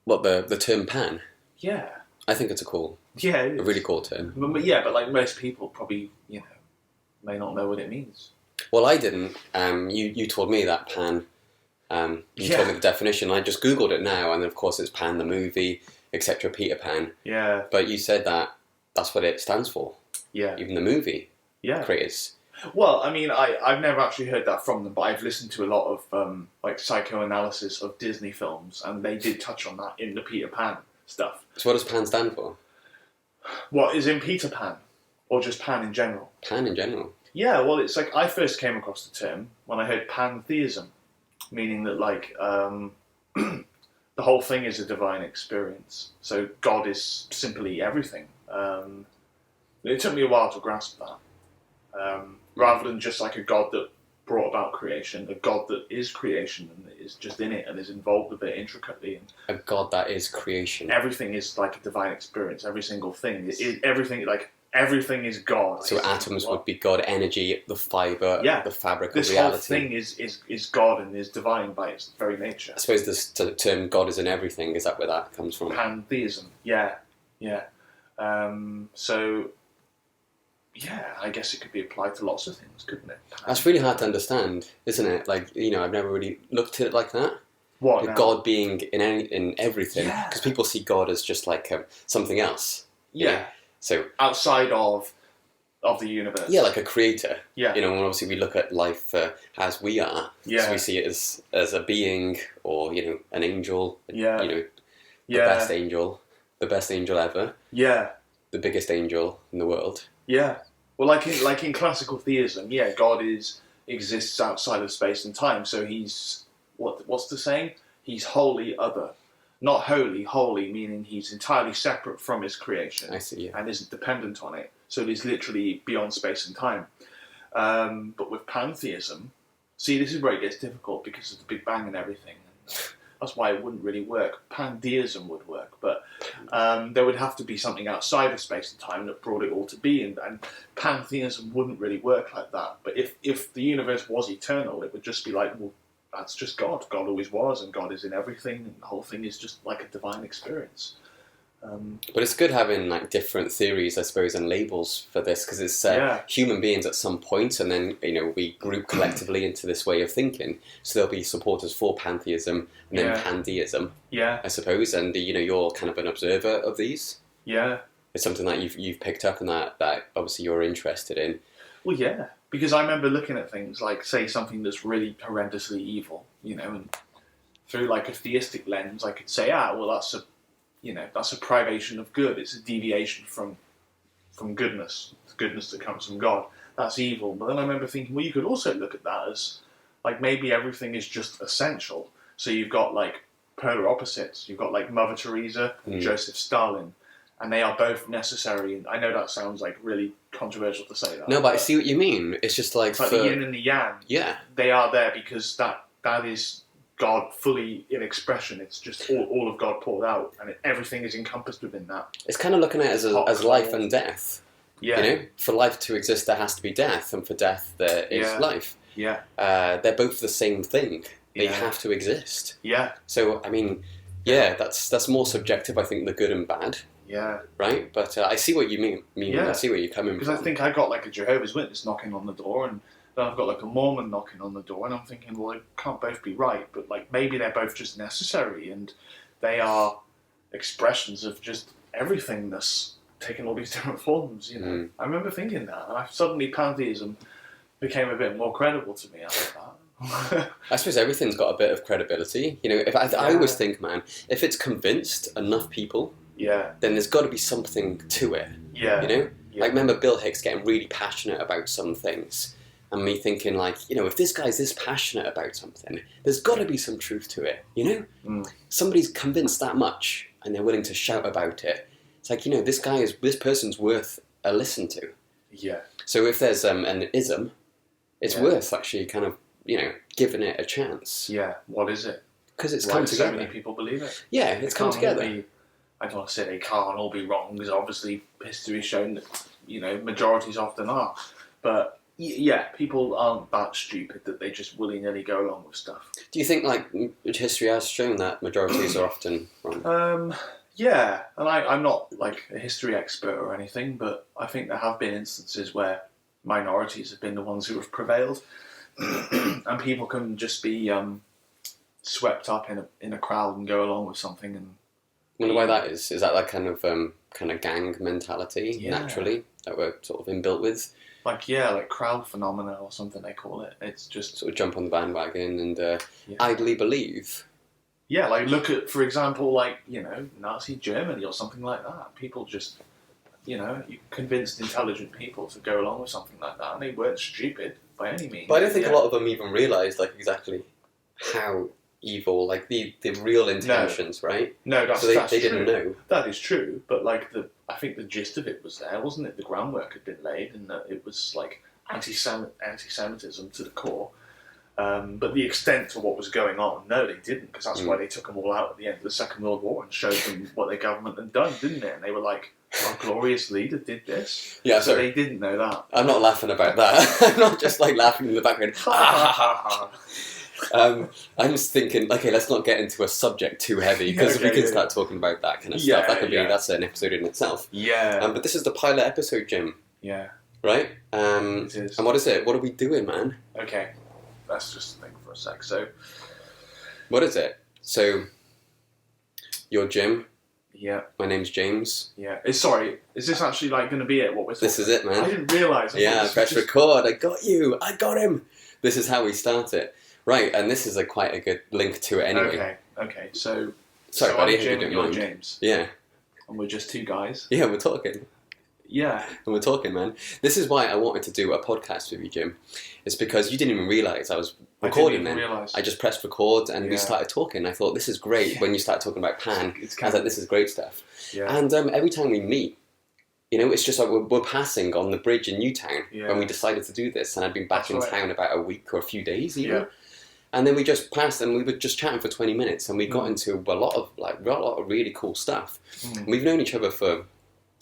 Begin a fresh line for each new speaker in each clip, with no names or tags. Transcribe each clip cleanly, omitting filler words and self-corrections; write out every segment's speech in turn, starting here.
What, the term pan?
Yeah.
I think it's
Yeah,
a really cool term.
But like most people probably, may not know what it means.
Well, I didn't. You told me that pan. You told me the definition. I just Googled it now, and of course it's Pan the movie, etc. Peter Pan.
Yeah.
But you said that's what it stands for.
Yeah.
Even the movie creators.
Well, I mean, I've never actually heard that from them, but I've listened to a lot of psychoanalysis of Disney films, and they did touch on that in the Peter Pan stuff.
So what does Pan stand for?
What is in Peter Pan, or just Pan in general?
Pan in general.
Yeah, well, it's like I first came across the term when I heard pantheism, meaning that the whole thing is a divine experience. So God is simply everything. It took me a while to grasp that. Rather than just like a God that brought about creation, a God that is creation and is just in it and is involved with it intricately. And
a God that is creation.
Everything is like a divine experience. Every single thing everything is God.
So atoms would be God, energy, the fibre, the fabric of reality.
This whole thing is God and is divine by its very nature.
I suppose this term God is in everything, is that where that comes from?
Pantheism, yeah. I guess it could be applied to lots of things, couldn't it?
That's really hard to understand, isn't it? Like, I've never really looked at it like that.
What now?
God being in everything. Because people see God as just like something else.
Yeah.
So
outside of the universe.
Yeah, like a creator.
Yeah.
And obviously we look at life as we are.
Yeah.
So we see it as a being or, an angel.
Yeah.
The best angel ever.
Yeah.
The biggest angel in the world.
Yeah. Well, like in classical theism, God exists outside of space and time. So he's what's the saying? He's wholly other. Not holy, meaning he's entirely separate from his creation.
I see, yeah.
And isn't dependent on it. So he's literally beyond space and time. But with pantheism, see, this is where it gets difficult because of the Big Bang and everything. That's why it wouldn't really work. Pantheism would work, but there would have to be something outside of space and time that brought it all to be, and pantheism wouldn't really work like that. But if the universe was eternal, it would just be like, well, that's just God. God always was, and God is in everything, and the whole thing is just like a divine experience.
But it's good having different theories, I suppose, and labels for this, because it's human beings at some point, and then we group collectively into this way of thinking. So there'll be supporters for pantheism and then pandeism, I suppose. And you're kind of an observer of these. Yeah, it's something that you've picked up and that obviously you're interested in.
Well, yeah, because I remember looking at things like, say, something that's really horrendously evil, and through like a theistic lens, I could say, well, that's a privation of good. It's a deviation from goodness. It's goodness that comes from God. That's evil. But then I remember thinking, well, you could also look at that as like maybe everything is just essential. So you've got like polar opposites. You've got like Mother Teresa, Joseph Stalin, and they are both necessary. And I know that sounds like really controversial to say that.
No, but I see what you mean. It's just like
the yin and the yang.
Yeah,
they are there because that is God fully in expression. It's just all of God poured out, and everything is encompassed within that.
It's kind of looking at it as life and death. Yeah. For life to exist, there has to be death, and for death, there is life.
Yeah.
They're both the same thing. They have to exist.
Yeah.
So, I mean, that's more subjective, I think, the good and bad.
Yeah.
Right? But I see what you mean.
Yeah.
I see where you're coming from.
Because I think I got like a Jehovah's Witness knocking on the door, and then I've got like a Mormon knocking on the door, and I'm thinking, well, they can't both be right, but like maybe they're both just necessary, and they are expressions of just everything that's taken all these different forms. I remember thinking that, and suddenly pantheism became a bit more credible to me after that.
I suppose everything's got a bit of credibility. If I always think, man, if it's convinced enough people, then there's got to be something to it.
Yeah.
Like, remember Bill Hicks getting really passionate about some things, and me thinking, like, if this guy's this passionate about something, there's got to be some truth to it. Somebody's convinced that much, and they're willing to shout about it. It's like, this person's worth a listen to.
Yeah.
So if there's an ism, it's worth actually kind of giving it a chance.
Yeah. What is it?
Because it's come together.
So many people believe it.
Yeah, it's come together.
I don't want to say they can't all be wrong, because obviously history's shown that majorities often are. But people aren't that stupid that they just willy-nilly go along with stuff.
Do you think history has shown that majorities are often wrong? on?
Yeah, and I'm not like a history expert or anything, but I think there have been instances where minorities have been the ones who have prevailed, and people can just be swept up in a crowd and go along with something. And
I wonder why that is. Is that kind of gang mentality naturally that we're sort of inbuilt with?
Like crowd phenomena or something they call it. It's just
sort of jump on the bandwagon and idly believe.
Yeah, like look at, for example, like, Nazi Germany or something like that. People just, you convinced intelligent people to go along with something like that, and they weren't stupid by any means.
But I don't think a lot of them even realised exactly how evil, the real intentions, right?
No, that's
they didn't know.
That is true, but I think the gist of it was there, wasn't it? The groundwork had been laid, and that it was anti-Semitism to the core. But the extent to what was going on, no, they didn't, because that's why they took them all out at the end of the Second World War and showed them what their government had done, didn't it? And they were like, our glorious leader did this.
Yeah,
so they didn't know that.
I'm not laughing about that. I'm not just laughing in the background. I'm just thinking, okay, let's not get into a subject too heavy, because we can start talking about that kind of stuff. That could be, that's an episode in itself.
Yeah.
But this is the pilot episode, Jim.
Yeah.
Right?
It is.
And what is it? What are we doing, man?
Okay. Let's just think for a sec. So,
what is it? So, you're Jim.
Yeah.
My name's James.
Yeah. Sorry, is this actually going to be it? What we're talking?
This is it, man.
I didn't realise.
Press record. I got you. I got him. This is how we start it. Right, and this is quite a good link to it anyway.
Okay. So,
sorry, buddy.
I'm Jim and you're James.
Yeah.
And we're just two guys.
Yeah, we're talking.
Yeah.
And we're talking, man. This is why I wanted to do a podcast with you, Jim. It's because you didn't even realise I was recording then. I just pressed record and we started talking. I thought, this is great. When you started talking about Pan, I was like, this is great stuff.
Yeah.
And every time we meet, it's just like we're passing on the bridge in Newtown when we decided to do this. And I'd been back in town about a week or a few days even. Yeah. And then we just passed and we were just chatting for 20 minutes and we got into a lot of really cool stuff. And we've known each other for...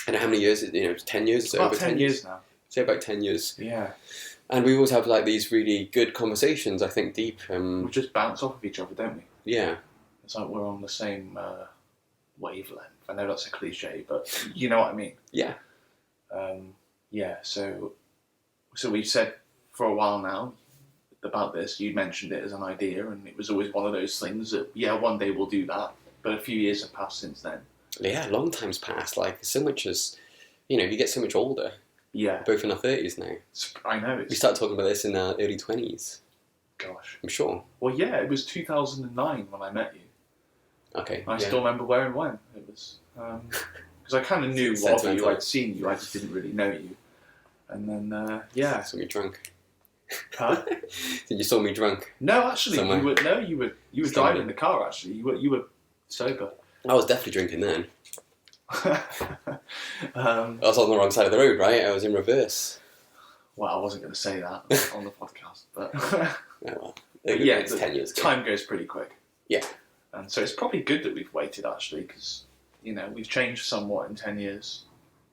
I don't know how many years, 10 years or so?
About 10 years now.
Say about 10 years.
Yeah.
And we always have these really good conversations, I think, deep.
We just bounce off of each other, don't we?
Yeah.
It's like we're on the same wavelength. I know that's a cliche, but you know what I mean.
Yeah.
So we've said for a while now about this. You mentioned it as an idea, and it was always one of those things that, one day we'll do that. But a few years have passed since then.
Yeah, long time's passed. So much as, you get so much older.
Yeah.
We're both in our 30s now.
I know.
We started talking about this in our early 20s.
Gosh.
I'm sure.
Well, yeah, it was 2009 when I met you.
Okay.
I still remember where and when. It was... Because I kind of knew of you, I'd seen you, I just didn't really know you. And then,
Saw me drunk.
Huh?
You saw me drunk?
No, actually, you were driving the car, actually. You were sober.
I was definitely drinking then. I was on the wrong side of the road, right? I was in reverse.
Well, I wasn't going to say that on the podcast, but...
It's 10 years ago.
Time goes pretty quick.
Yeah.
And so it's probably good that we've waited, actually, because, we've changed somewhat in 10 years.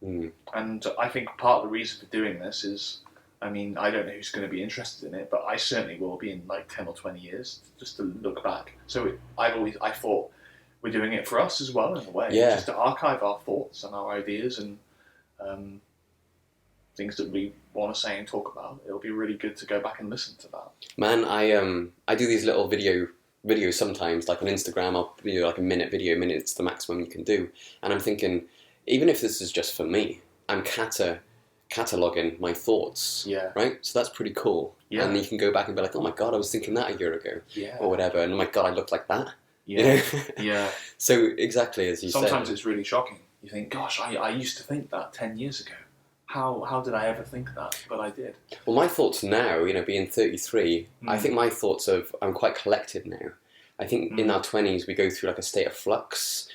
Mm.
And I think part of the reason for doing this is, I don't know who's going to be interested in it, but I certainly will be in 10 or 20 years, just to look back. So I thought... We're doing it for us as well, in a way.
Yeah.
Just to archive our thoughts and our ideas and things that we want to say and talk about. It'll be really good to go back and listen to that.
Man, I do these little videos sometimes, on Instagram. I'll do a minute video. A minute's the maximum you can do. And I'm thinking, even if this is just for me, I'm cataloguing my thoughts.
Yeah.
Right? So that's pretty cool.
Yeah.
And you can go back and be like, oh my God, I was thinking that a year ago.
Yeah.
Or whatever. And oh my God, I looked like that.
Yeah. Yeah.
So exactly as you said.
Sometimes it's really shocking. You think, gosh, I used to think that 10 years ago. How did I ever think that? But I did.
Well, my thoughts now, being 33, I think my thoughts I'm quite collected now. I think in our 20s we go through a state of flux,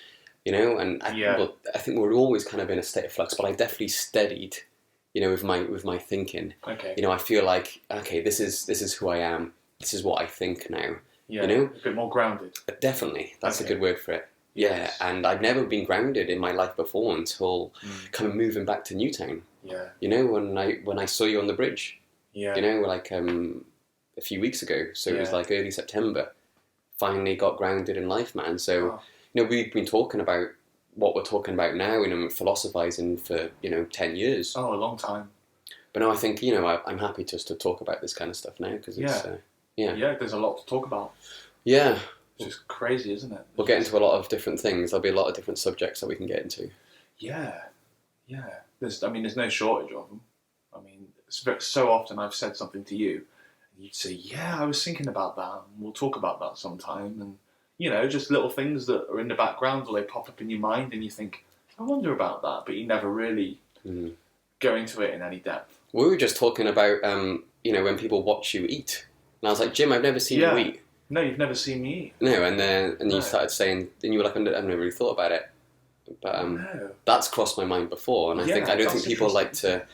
and I think we're always kind of in a state of flux, but I definitely steadied, with my thinking.
Okay.
I feel like, okay, this is who I am. This is what I think now.
Yeah, a bit more grounded.
Definitely. That's a good word for it. Yes. Yeah, and I've never been grounded in my life before until kind of moving back to Newtown.
Yeah.
When I saw you on the bridge.
Yeah.
A few weeks ago. So it was early September. Finally got grounded in life, man. So, we've been talking about what we're talking about now, philosophizing for 10 years.
Oh, a long time.
But no, I think I'm happy just to talk about this kind of stuff now because it's
there's a lot to talk about.
Yeah,
which is crazy, isn't it?
We'll get into a lot of different things. There'll be a lot of different subjects that we can get into.
Yeah. There's no shortage of them. I mean, so often I've said something to you, and you'd say, "Yeah, I was thinking about that. And we'll talk about that sometime." And just little things that are in the background, or they pop up in your mind, and you think, "I wonder about that," but you never really go into it in any depth.
We were just talking about, when people watch you eat, and I was like, "Jim, I've never seen you eat."
No, you've never seen me eat.
No, and you started saying, and you were like, "I've never really thought about it," but that's crossed my mind before, and I don't think people like to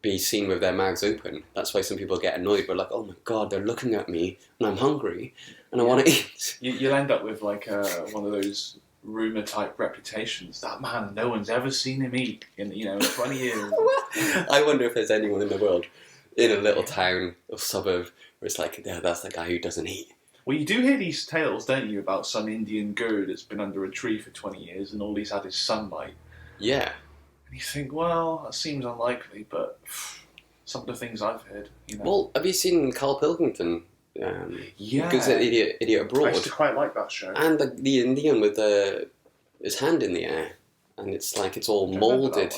be seen with their mouths open. That's why some people get annoyed. We're like, "Oh my God, they're looking at me, and I'm hungry, and I want to eat."
You'll end up with like one of those rumour type reputations. That man, no one's ever seen him eat in 20 years.
I wonder if there's anyone in the world, in a little town or suburb, where it's like, yeah, that's the guy who doesn't eat.
Well, you do hear these tales, don't you, about some Indian guru that's been under a tree for 20 years and all he's had is sunlight.
Yeah.
And you think, well, that seems unlikely, but some of the things I've heard,
Well, have you seen Carl Pilkington?
Yeah.
Because Idiot Abroad.
I used to quite like that show.
And the Indian with his hand in the air. And it's like, it's all moulded.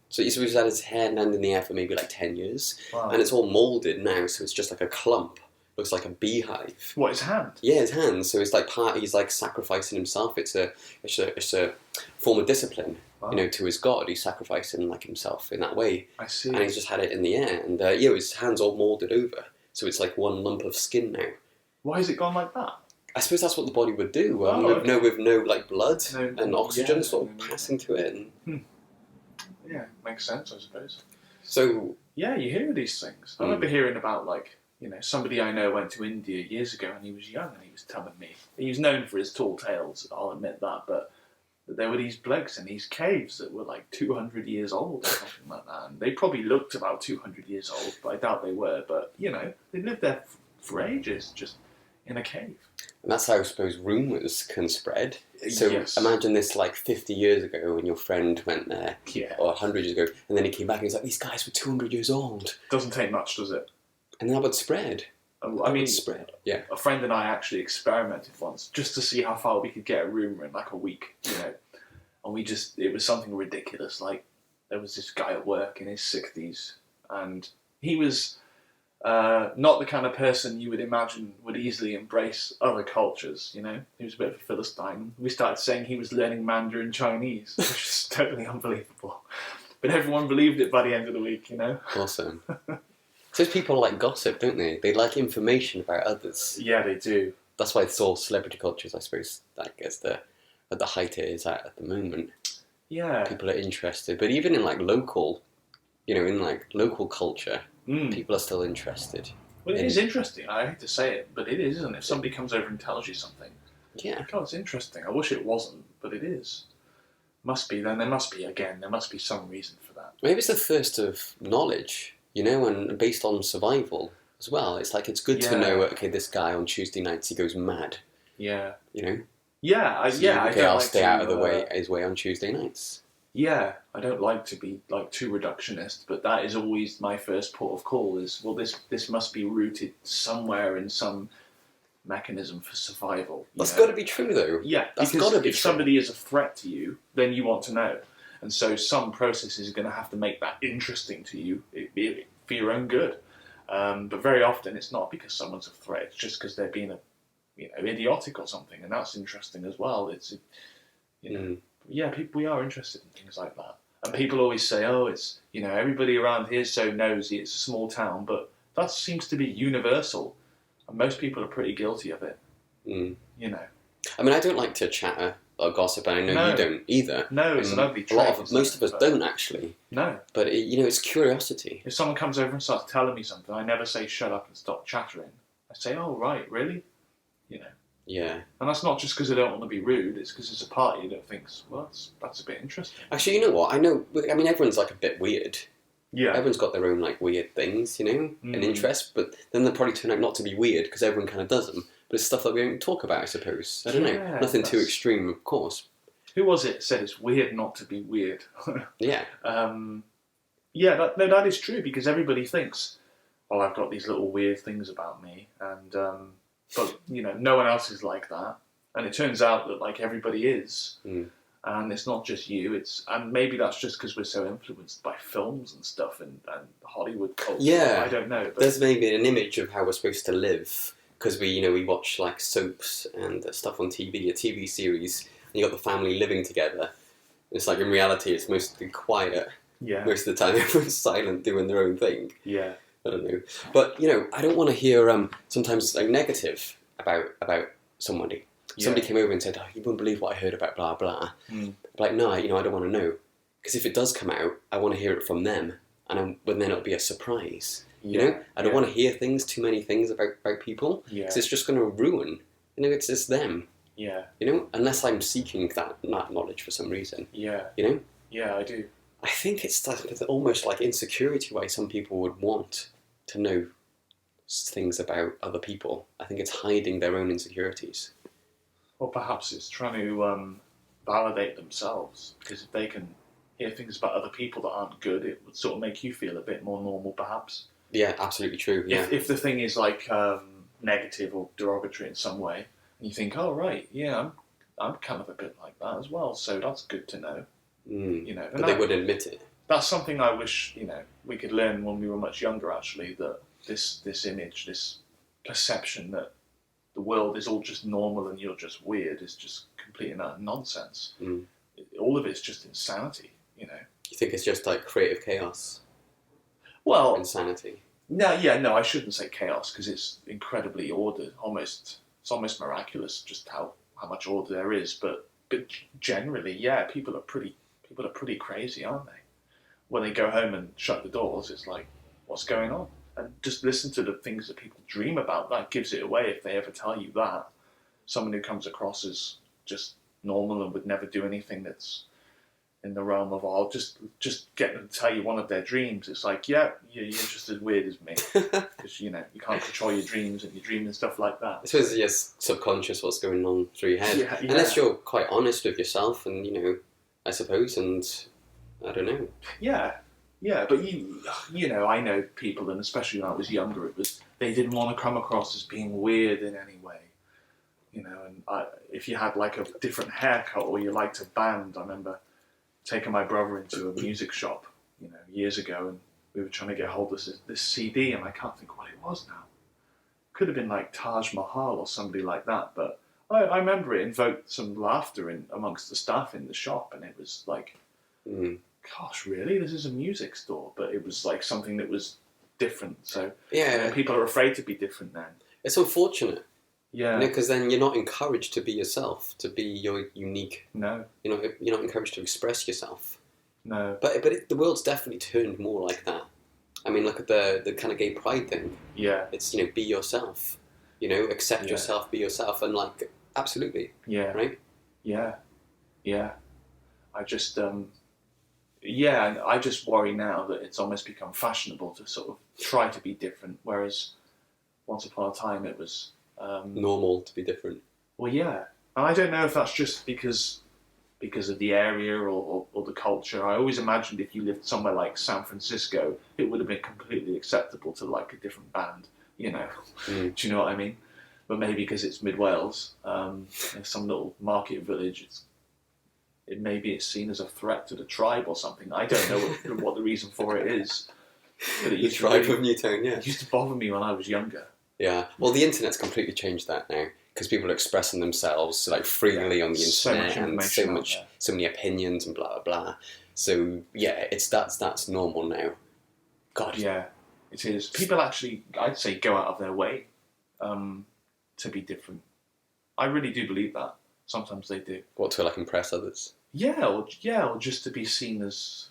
So he's had his hand in the air for maybe like 10 years.
Wow.
And it's all moulded now, so it's just like a clump. Looks like a beehive.
What, his hand?
Yeah, his hand. So it's like he's like sacrificing himself. It's a form of discipline, to his God. He's sacrificing like himself in that way.
I see.
And he's just had it in the air. And his hand's all moulded over. So it's like one lump of skin now.
Why has it gone like that?
I suppose that's what the body would do. With no like blood and oxygen sort of passing to it.
Yeah, makes sense, I suppose.
So
yeah, you hear these things. I remember hearing about somebody I know went to India years ago and he was young and he was telling me, he was known for his tall tales, I'll admit that, but there were these blokes in these caves that were like 200 years old or something like that, and they probably looked about 200 years old, but I doubt they were, but they lived there for ages, just in a cave.
And that's how I suppose rumours can spread. So imagine this like 50 years ago when your friend went there, or 100 years ago, and then he came back and he's like, these guys were 200 years old.
Doesn't take much, does it?
And that would spread. Yeah.
A friend and I actually experimented once just to see how far we could get a rumour in like a week, and it was something ridiculous. Like, there was this guy at work in his 60s, and he was not the kind of person you would imagine would easily embrace other cultures, He was a bit of a Philistine. We started saying he was learning Mandarin Chinese, which is totally unbelievable. But everyone believed it by the end of the week,
Awesome. So people like gossip, don't they? They like information about others.
Yeah, they do.
That's why it's all celebrity cultures, I suppose, at the height it is at the moment.
Yeah.
People are interested. But even in like local, local culture, people are still interested.
Well, it is interesting. I hate to say it, but it is, isn't it? If somebody comes over and tells you something.
Yeah.
God, it's interesting. I wish it wasn't, but it is. Must be. Then there must be some reason for that.
Maybe it's the thirst of knowledge. And based on survival as well. It's like, it's good to know, okay, this guy on Tuesday nights, he goes mad.
Yeah.
Yeah, I'll stay out of his way on Tuesday nights.
Yeah, I don't like to be like too reductionist, but that is always my first port of call is, well, this must be rooted somewhere in some mechanism for survival.
That's got to be true, though.
Yeah,
that's got to be true.
If somebody is a threat to you, then you want to know. And so some processes are going to have to make that interesting to you for your own good. But very often it's not because someone's a threat. It's just because they're being idiotic or something. And that's interesting as well. We are interested in things like that. And people always say, oh, it's, everybody around here is so nosy. It's a small town. But that seems to be universal. And most people are pretty guilty of it. I
mean, I don't like to chatter or gossip, and I know you don't either.
No, it's an ugly trait.
Most of us don't, actually.
No.
But, it's curiosity.
If someone comes over and starts telling me something, I never say, shut up and stop chattering. I say, oh, right, really?
Yeah.
And that's not just because I don't want to be rude, it's because it's a party that thinks, well, that's a bit interesting.
Actually, you know what? Everyone's like a bit weird.
Yeah.
Everyone's got their own like weird things, and interests, but then they'll probably turn out not to be weird because everyone kind of does them. but it's stuff that we don't talk about, I suppose. I don't know. Nothing too extreme, of course.
Who was it said it's weird not to be weird?
Yeah.
That is true, because everybody thinks, oh, I've got these little weird things about me, and but no one else is like that, and it turns out that like everybody is, and it's not just you. And maybe that's just because we're so influenced by films and stuff and Hollywood culture.
Yeah,
I don't know. But
there's maybe an image of how we're supposed to live because we watch like soaps and stuff on TV, a TV series, and you got the family living together. It's like in reality, it's mostly quiet.
Yeah.
Most of the time, everyone's silent, doing their own thing.
Yeah.
I don't know, but I don't want to hear sometimes like negative about somebody. Yeah. Somebody came over and said, "Oh, you wouldn't believe what I heard about blah blah." Like, no, I don't want to know, because if it does come out, I want to hear it from them, and then it'll be a surprise.
Yeah.
I don't want to hear too many things about people, because it's just going to ruin. It's just them.
Yeah.
Unless I'm seeking that knowledge for some reason.
Yeah. Yeah, I do.
I think it's almost like insecurity why some people would want to know things about other people. I think it's hiding their own insecurities.
Or perhaps it's trying to validate themselves, because if they can hear things about other people that aren't good, it would sort of make you feel a bit more normal, perhaps.
Yeah, absolutely true. Yeah.
If the thing is like negative or derogatory in some way, and you think, oh right, yeah, I'm kind of a bit like that as well, so that's good to know.
But they wouldn't admit it.
That's something I wish we could learn when we were much younger. Actually, that this image, this perception that the world is all just normal and you're just weird is just complete and utter nonsense. All of it's just insanity. You
think it's just like creative chaos?
Well,
insanity.
No, I shouldn't say chaos, because it's incredibly ordered. It's almost miraculous just how much order there is. But generally, yeah, people are pretty crazy, aren't they? When they go home and shut the doors, it's like, what's going on? And just listen to the things that people dream about. That gives it away if they ever tell you that. Someone who comes across as just normal and would never do anything that's in the realm of, just get them to tell you one of their dreams. It's like, yeah, you're just as weird as me. Because, you can't control your dreams and you're dreaming stuff like that.
I suppose it's just subconscious what's going on through your head. Yeah. Unless you're quite honest with yourself and, I suppose, and I don't know. Yeah,
but I know people, and especially when I was younger, they didn't want to come across as being weird in any way. And if you had like a different haircut or you liked a band, I remember taking my brother into a music shop, years ago, and we were trying to get hold of this CD, and I can't think what it was now. Could have been like Taj Mahal or somebody like that, but I remember it invoked some laughter amongst the staff in the shop, and it was like, gosh, really? This is a music store? But it was like something that was different. So people are afraid to be different then.
It's unfortunate.
Yeah.
Because then you're not encouraged to be yourself, to be your unique.
No.
You're not encouraged to express yourself.
No.
But the world's definitely turned more like that. I mean, look at the kind of gay pride thing.
Yeah.
It's, be yourself. Accept yourself, be yourself, and like, absolutely.
Yeah.
Right?
Yeah. Yeah. I just, I just worry now that it's almost become fashionable to sort of try to be different, whereas once upon a time it was...
normal to be different.
Well, yeah. And I don't know if that's just because of the area or the culture. I always imagined if you lived somewhere like San Francisco, it would have been completely acceptable to like a different band, Do you know what I mean? But maybe because it's mid-Wales, some little market village, maybe it's seen as a threat to the tribe or something. I don't know what the reason for it is. But it used
the tribe of Newtown, yeah.
It used to bother me when I was younger.
Yeah, well, the internet's completely changed that now, because people are expressing themselves like freely on the internet, and so many opinions and blah blah blah. So yeah, that's normal now. God,
yeah, it is. People actually, I'd say, go out of their way to be different. I really do believe that. Sometimes they do.
What, to like impress others?
Yeah, or just to be seen as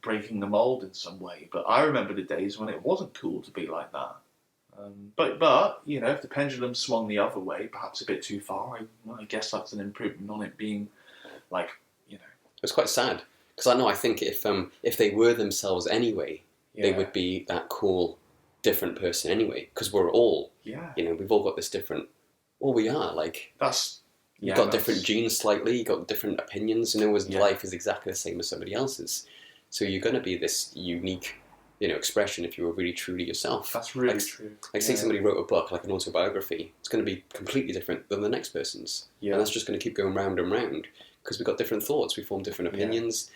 breaking the mold in some way. But I remember the days when it wasn't cool to be like that. But if the pendulum swung the other way, perhaps a bit too far, I guess that's an improvement on it being like,
It's quite sad, because I think if they were themselves anyway, they would be that cool, different person anyway, because we're all, we've all got this different all we are. Like,
you've
got different genes slightly, you've got different opinions, life is exactly the same as somebody else's. So you're going to be this unique, expression if you were really truly yourself.
That's really true.
Like, say somebody wrote a book, like an autobiography, it's going to be completely different than the next person's. Yeah. And that's just going to keep going round and round, because we've got different thoughts, we form different opinions.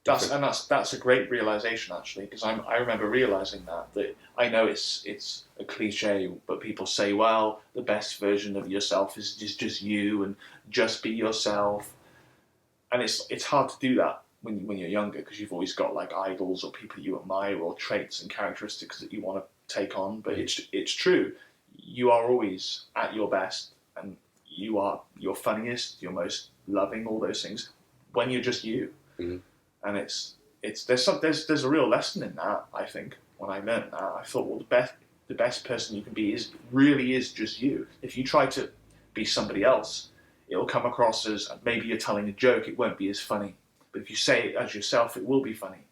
That's a great realization, actually, because I remember realizing that I know it's a cliche, but people say, well, the best version of yourself is just you, and just be yourself. And it's hard to do that when you're younger, because you've always got like idols or people you admire or traits and characteristics that you want to take on. But it's true. You are always at your best, and you are your funniest, your most loving, all those things, when you're just you. Mm-hmm. And there's a real lesson in that. I think when I learned that, I thought, well, the best person you can be is just you. If you try to be somebody else, it'll come across as maybe you're telling a joke. It won't be as funny. But if you say it as yourself, it will be funny,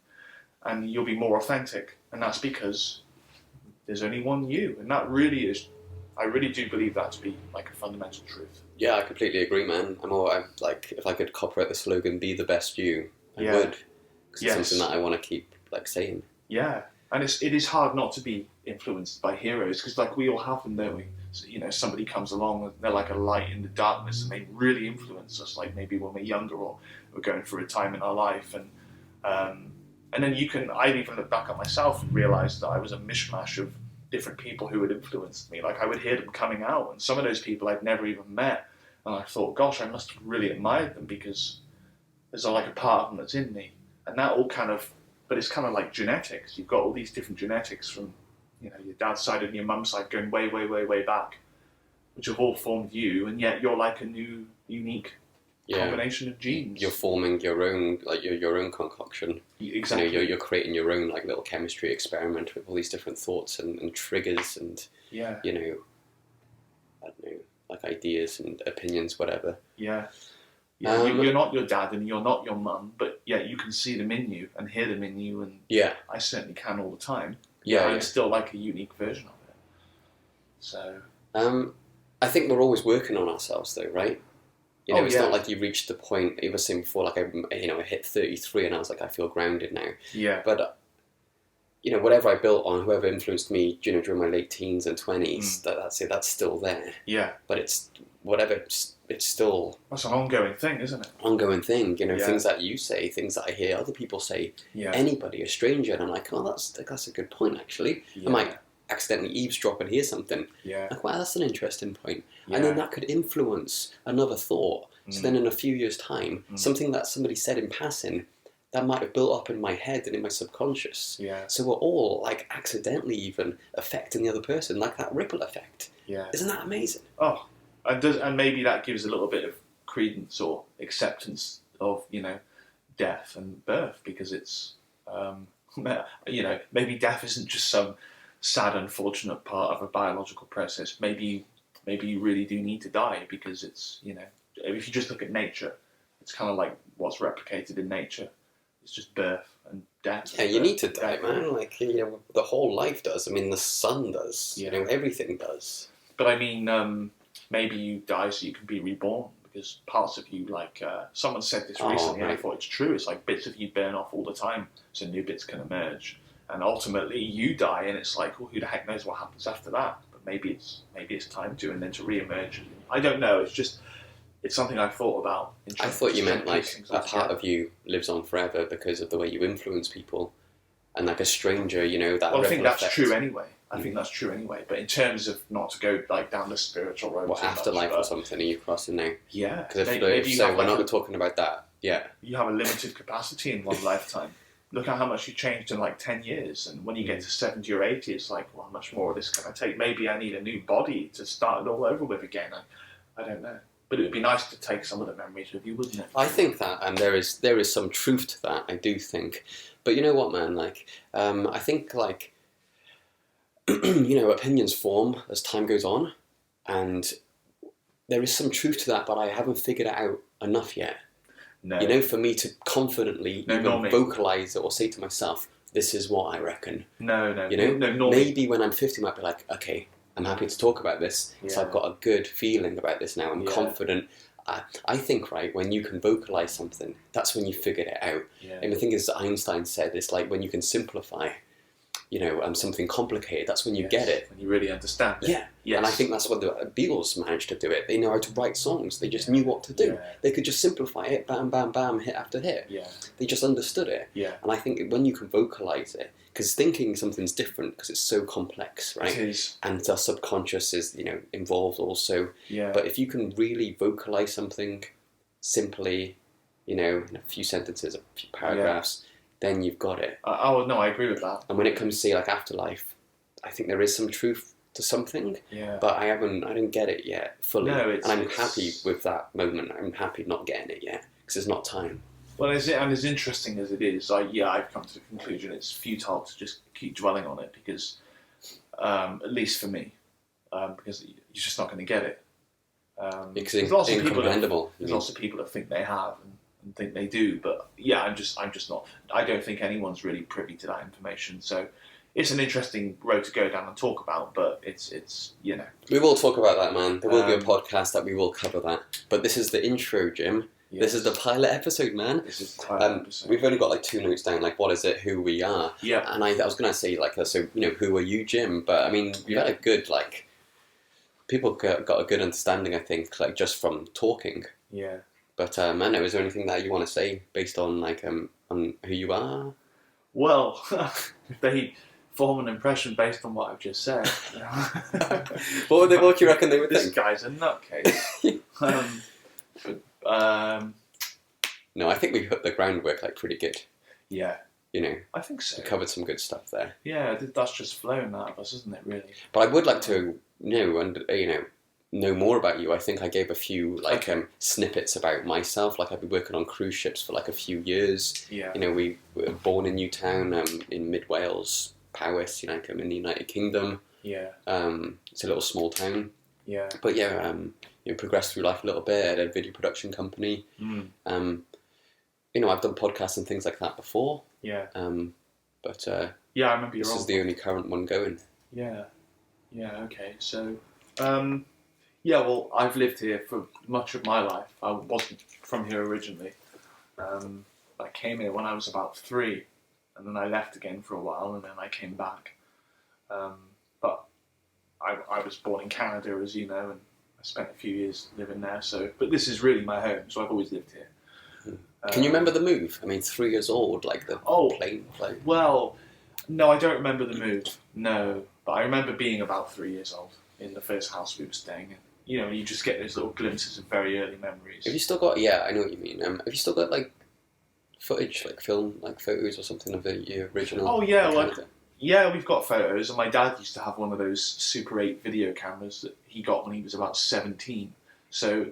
and you'll be more authentic. And that's because there's only one you, and that really is. I really do believe that to be like a fundamental truth.
Yeah, I completely agree, man. I'm like, if I could copyright the slogan "Be the best you," I would, because it's something that I want to keep like saying.
Yeah, and it is hard not to be influenced by heroes, because like we all have them, don't we? So, somebody comes along and they're like a light in the darkness, and they really influence us. Like maybe when we're younger or we're going through a time in our life, and then I'd even look back at myself and realise that I was a mishmash of different people who had influenced me. Like I would hear them coming out, and some of those people I'd never even met, and I thought, gosh, I must have really admired them, because there's like a part of them that's in me. And that all but it's kind of like genetics. You've got all these different genetics from, your dad's side and your mum's side going way, way, way, way back, which have all formed you, and yet you're like a new, unique combination of genes.
You're forming your own, like your own concoction.
Exactly.
You're creating your own like little chemistry experiment with all these different thoughts and triggers and I don't know, like ideas and opinions, whatever.
Yeah. Yeah, you're not your dad and you're not your mum, but yet you can see them in you and hear them in you, and I certainly can all the time. Yeah, I'm still like a unique version of it. So,
I think we're always working on ourselves, though, right? It's not like you reached the point. You were saying before, like I hit 33 and I was like, I feel grounded now.
Yeah.
But whatever I built on, whoever influenced me, during my late teens and 20s, that's still there.
Yeah.
But it's whatever. It's still...
That's an ongoing thing, isn't it?
Ongoing thing, things that you say, things that I hear other people say, anybody, a stranger, and I'm like, oh, that's a good point, actually. Yeah. I might accidentally eavesdrop and hear something.
Yeah.
Like, wow, that's an interesting point. Yeah. And then that could influence another thought. So then in a few years' time, something that somebody said in passing, that might have built up in my head and in my subconscious.
Yeah.
So we're all, like, accidentally even affecting the other person, like that ripple effect.
Yeah.
Isn't that amazing?
Oh, and maybe that gives a little bit of credence or acceptance of death and birth, because it's maybe death isn't just some sad, unfortunate part of a biological process. Maybe you really do need to die, because it's if you just look at nature, it's kind of like what's replicated in nature. It's just birth and death.
Yeah, you need to die, man. Like the whole life does. I mean, the sun does. Everything does.
But I mean. Maybe you die so you can be reborn, because parts of you, like someone said this recently, and I thought it's true. It's like bits of you burn off all the time, so new bits can emerge, and ultimately you die, and it's like, well, who the heck knows what happens after that? But maybe it's time to, and then to re-emerge. I don't know. It's something I've thought about.
I thought you meant like a part of you lives on forever because of the way you influence people, and like a stranger, that.
Well, I think that's true anyway. I think that's true anyway. But in terms of not to go like down the spiritual road,
afterlife or something, are you crossing now?
Yeah,
because we're not talking about that. Yeah,
you have a limited capacity in one lifetime. Look at how much you changed in like 10 years, and when you get to 70 or 80, it's like, well, how much more of this can I take? Maybe I need a new body to start it all over with again. I don't know. But it would be nice to take some of the memories with you, wouldn't it?
I think that, and there is some truth to that. I do think, but you know what, man? Like, I think like. Opinions form as time goes on, and there is some truth to that, but I haven't figured it out enough yet. No. For me to confidently vocalise it or say to myself, this is what I reckon.
No.
Maybe when I'm 50 I might be like, okay, I'm happy to talk about this. So I've got a good feeling about this now. I'm confident. I think, right, when you can vocalize something, that's when you figured it out.
Yeah.
And the thing is, Einstein said, it's like when you can simplify, something complicated, that's when you get it.
When you really understand it.
Yeah. Yes. And I think that's what the Beatles managed to do it. They know how to write songs. They just knew what to do. Yeah. They could just simplify it, bam, bam, bam, hit after hit.
Yeah.
They just understood it.
Yeah.
And I think when you can vocalize it, because thinking something's different because it's so complex, right?
It is.
And the subconscious is, involved also.
Yeah.
But if you can really vocalize something simply, in a few sentences, a few paragraphs, then you've got it.
No, I agree with that.
And when it comes to, say, like afterlife, I think there is some truth to something.
Yeah.
But I didn't get it yet fully.
No,
and I'm happy with that moment. I'm happy not getting it yet because there's not time.
Well, as interesting as it is, I've come to the conclusion it's futile to just keep dwelling on it because, at least for me, because you're just not going to get it.
Because it's incomprehensible.
There's lots of people that think they have and think they do, but I'm just not. I don't think anyone's really privy to that information. So it's an interesting road to go down and talk about, but it's.
We will talk about that, man. There will be a podcast that we will cover that. But this is the intro, Jim. Yes. This is the pilot episode, man.
This is the pilot episode.
We've only got like 2 notes down, like what is it, who we are.
Yeah.
And I was going to say, like, so, who are you, Jim? But I mean, we've had a good, like, people got a good understanding, I think, like, just from talking.
Yeah.
But, Mano, is there anything that you want to say based on, like, on who you are?
Well, if they form an impression based on what I've just said.
What do you reckon they would think?
This guy's a nutcase.
No, I think we put the groundwork like pretty good.
Yeah.
I
think so.
We covered some good stuff there.
Yeah, that's just flown out of us, isn't it, really?
But I would like to know more about you. I think I gave a few snippets about myself. Like I've been working on cruise ships for like a few years.
Yeah.
We were born in Newtown, in mid Wales, Powys, I'm in the United Kingdom.
Yeah.
It's a little small town.
Yeah.
But yeah, progressed through life a little bit at a video production company. I've done podcasts and things like that before.
Yeah.
But
yeah, I remember
this is the only current one going.
Yeah. Yeah. Okay. So, well, I've lived here for much of my life. I wasn't from here originally. I came here when I was about 3, and then I left again for a while, and then I came back. But I was born in Canada, as you know, and I spent a few years living there. So, but this is really my home, so I've always lived here.
Can you remember the move? I mean, 3 years old, like the plane flight.
Well, no, I don't remember the move. No, but I remember being about 3 years old in the first house we were staying in. You just get those little glimpses of very early memories.
Have you still got? Yeah, I know what you mean. Have you still got like footage, like film, like photos or something of the original?
Oh yeah, yeah, we've got photos, and my dad used to have one of those Super 8 video cameras that he got when he was about 17. So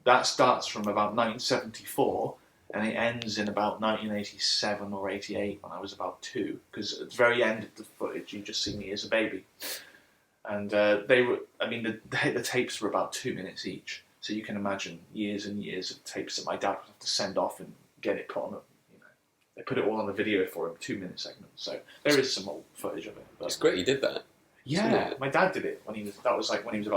that starts from about 1974. And it ends in about 1987 or 88 when I was about 2. Because at the very end of the footage, you just see me as a baby. And the tapes were about 2 minutes each. So you can imagine years and years of tapes that my dad would have to send off and get it put on. They put it all on the video for him, 2-minute segments. So there is some old footage of it.
It's great you did that.
Yeah, my dad did it when he was about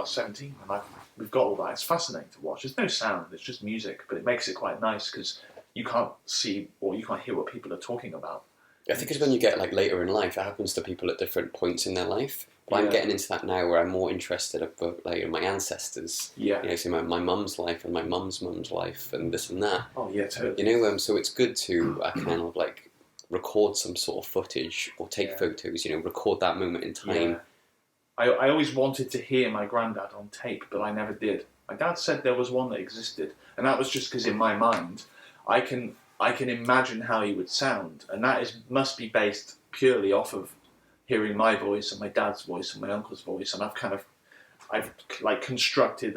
17. And we've got all that. It's fascinating to watch. There's no sound, it's just music. But it makes it quite nice because you can't see or you can't hear what people are talking about.
I think it's when you get like later in life, it happens to people at different points in their life. But I'm getting into that now where I'm more interested about like my ancestors.
Yeah.
So my mum's life and my mum's life and this and that.
Oh yeah, totally.
So it's good to kind of like record some sort of footage or take photos. Record that moment in time.
Yeah. I always wanted to hear my granddad on tape, but I never did. My dad said there was one that existed, and that was just because in my mind, I can imagine how he would sound, and that must be based purely off of hearing my voice and my dad's voice and my uncle's voice, and I've constructed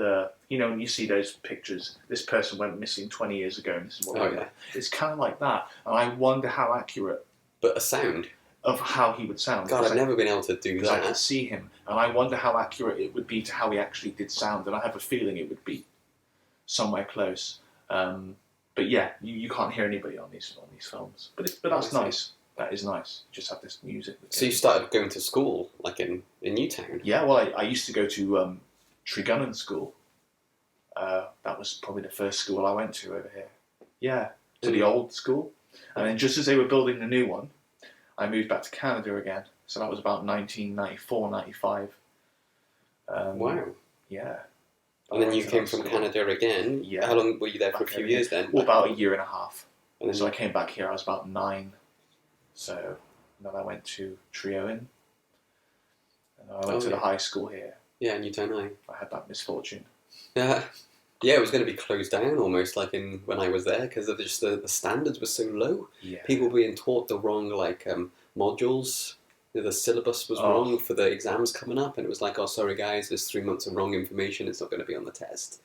when you see those pictures, this person went missing 20 years ago, and this is what it's kind of like that, and I wonder how accurate.
But a sound
of how he would sound.
God, I've never been able to do that.
I can see him, and I wonder how accurate it would be to how he actually did sound, and I have a feeling it would be somewhere close. But yeah, you can't hear anybody on these films. But that's nice. that is nice. Just have this music.
So you started going to school, like in Newtown?
Yeah, well, I used to go to Tregunnon School. That was probably the first school I went to over here. Yeah, to the old school. And then just as they were building the new one, I moved back to Canada again. So that was about 1994, 95.
Wow.
Yeah.
And then you came from Canada again.
Yeah.
How long were you there for? A few years then?
Well, about a year and a half.
And
so I came back here, I was about 9. So then I went to Treowen. And I went to the high school here.
Yeah, Newtown High.
I had that misfortune.
Yeah. Yeah, it was going to be closed down almost, like when I was there, because just the standards were so low.
Yeah.
People were being taught the wrong modules. The syllabus was wrong for the exams coming up, and it was like, oh, sorry guys, there's 3 months of wrong information. It's not going to be on the test.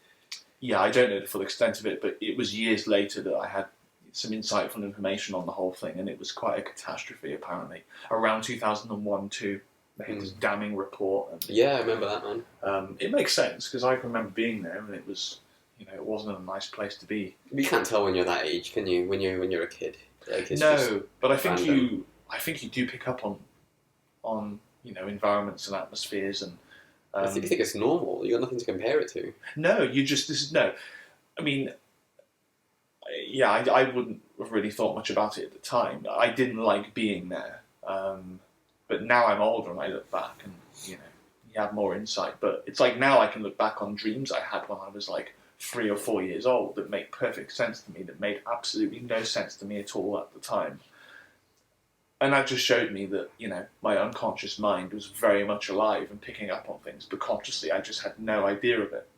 Yeah, I don't know the full extent of it, but it was years later that I had some insightful information on the whole thing, and it was quite a catastrophe apparently. Around 2001 too, they had this damning report. And,
yeah, I remember that, man.
It makes sense because I can remember being there, and it was. It wasn't a nice place to be.
You can't tell when you're that age, can you? When you're a kid. Like,
no, but I think you do pick up on environments and atmospheres and.
I think it's normal. You got nothing to compare it to.
No, I mean, yeah, I wouldn't have really thought much about it at the time. I didn't like being there, but now I'm older and I look back and you have more insight. But it's like now I can look back on dreams I had when I was like 3 or 4 years old that make perfect sense to me, that made absolutely no sense to me at all at the time. And that just showed me that, my unconscious mind was very much alive and picking up on things, but consciously I just had no idea of it.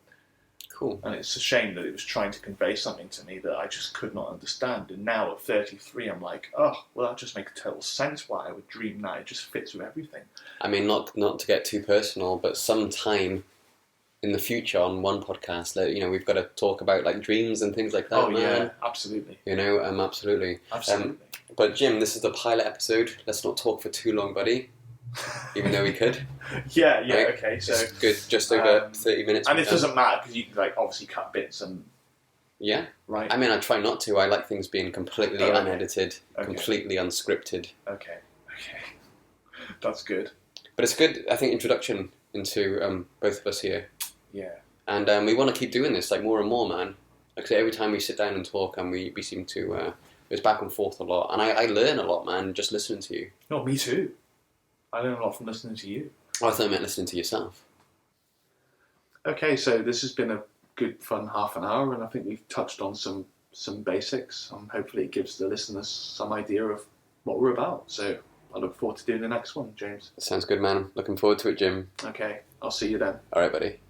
Cool.
And it's a shame that it was trying to convey something to me that I just could not understand. And now at 33, I'm like, oh, well, that just makes total sense why I would dream that. It just fits with everything.
I mean, not to get too personal, but sometime in the future on one podcast, we've got to talk about like dreams and things like that.
Oh, man. Yeah, absolutely.
Absolutely.
Absolutely.
But Jim, this is the pilot episode. Let's not talk for too long, buddy. Even though we could.
Yeah,
right?
Okay. So
just over 30 minutes.
And it doesn't matter because you can obviously cut bits and.
Yeah.
Right.
I mean, I try not to. I like things being completely unedited, completely unscripted.
Okay. That's good.
But it's good. I think introduction into both of us here.
Yeah.
And we want to keep doing this, like more and more, man. Like every time we sit down and talk, and we seem to. It's back and forth a lot, and I learn a lot, man, just listening to you.
No, me too. I learn a lot from listening to you.
I thought I meant listening to yourself.
Okay, so this has been a good, fun half an hour, and I think we've touched on some basics. Hopefully it gives the listeners some idea of what we're about. So I look forward to doing the next one, James.
Sounds good, man. Looking forward to it, Jim.
Okay, I'll see you then.
All right, buddy.